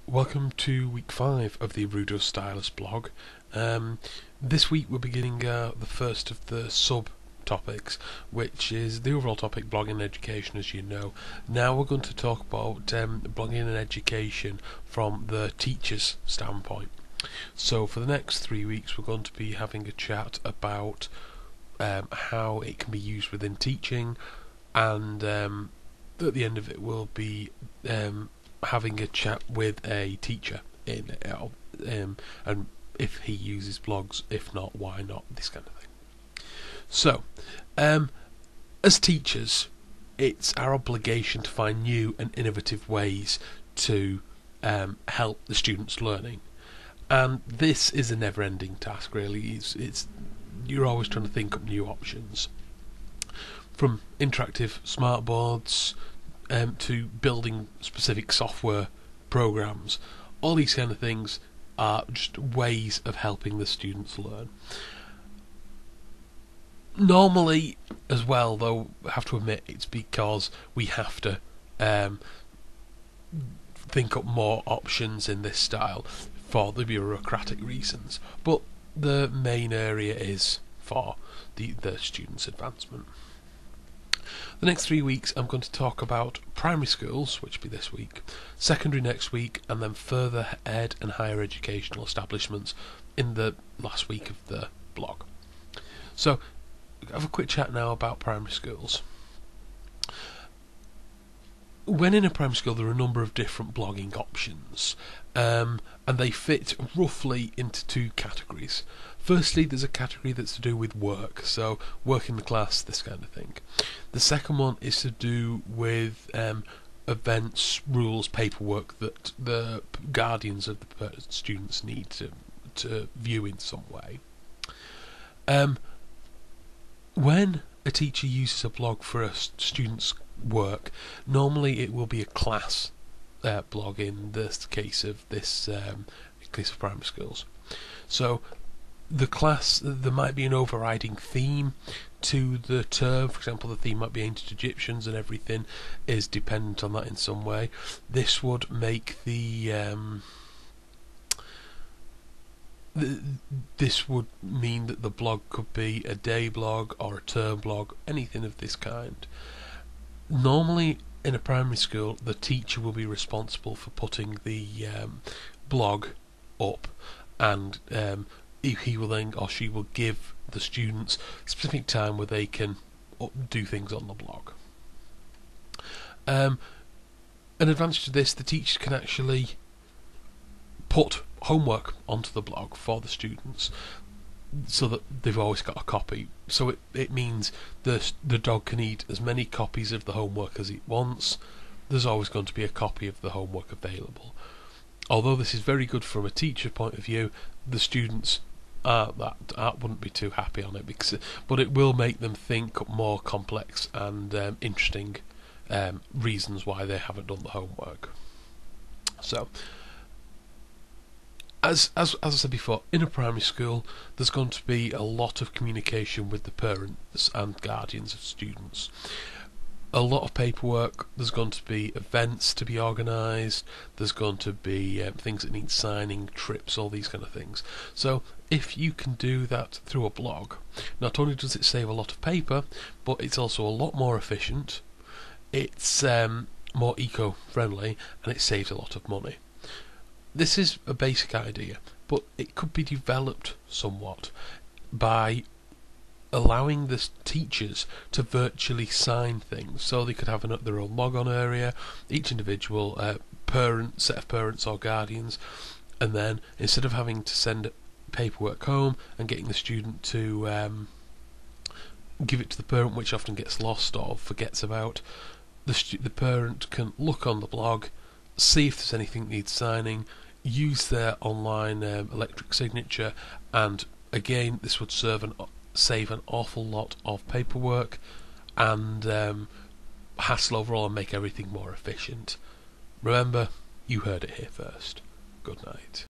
Welcome to week 5 of the Erudio Stilus blog. This week we're beginning the first of the sub-topics, which is the overall topic blogging and education, as you know. Now we're going to talk about blogging and education from the teacher's standpoint. So for the next 3 weeks we're going to be having a chat about how it can be used within teaching, and at the end of it we'll be having a chat with a teacher in and if he uses blogs, if not, why not, this kind of thing. So, as teachers, it's our obligation to find new and innovative ways to help the students' learning, and this is a never-ending task. Really, you're always trying to think up new options, from interactive smart boards to building specific software programs. All these kind of things are just ways of helping the students learn. Normally, as well, though, I have to admit, it's because we have to think up more options in this style for the bureaucratic reasons, but the main area is for the students' advancement. The next 3 weeks I'm going to talk about primary schools, which will be this week, secondary next week, and then further ed and higher educational establishments in the last week of the blog. So, have a quick chat now about primary schools. When in a primary school there are a number of different blogging options, and they fit roughly into two categories. Firstly, there's a category that's to do with work, so work in the class, this kind of thing. The second one is to do with events, rules, paperwork that the guardians of the students need to view in some way. When a teacher uses a blog for a student's work, normally it will be a class blog in this case of primary schools. So the class, there might be an overriding theme to the term. For example, the theme might be ancient Egyptians, and everything is dependent on that in some way. This would make this would mean that the blog could be a day blog or a term blog, anything of this kind. Normally in a primary school, the teacher will be responsible for putting the blog up, and he will then, or she will, give the students a specific time where they can do things on the blog. An advantage to this, the teacher can actually put homework onto the blog for the students, so that they've always got a copy. So it means the dog can eat as many copies of the homework as it wants. There's always going to be a copy of the homework available. Although this is very good from a teacher point of view, the students wouldn't be too happy on it, but it will make them think up more complex and interesting reasons why they haven't done the homework. So, as I said before, in a primary school there's going to be a lot of communication with the parents and guardians of students. A lot of paperwork. There's going to be events to be organised. There's going to be things that need signing, trips, all these kind of things. So if you can do that through a blog, not only does it save a lot of paper, but it's also a lot more efficient. It's more eco-friendly, and it saves a lot of money. This is a basic idea, but it could be developed somewhat by allowing the teachers to virtually sign things, so they could have their own log-on area, each individual set of parents or guardians, and then instead of having to send paperwork home and getting the student to give it to the parent, which often gets lost or forgets about, the parent can look on the blog, see if there's anything that needs signing, use their online electric signature, and again this would save an awful lot of paperwork and hassle overall, and make everything more efficient. Remember, you heard it here first. Good night.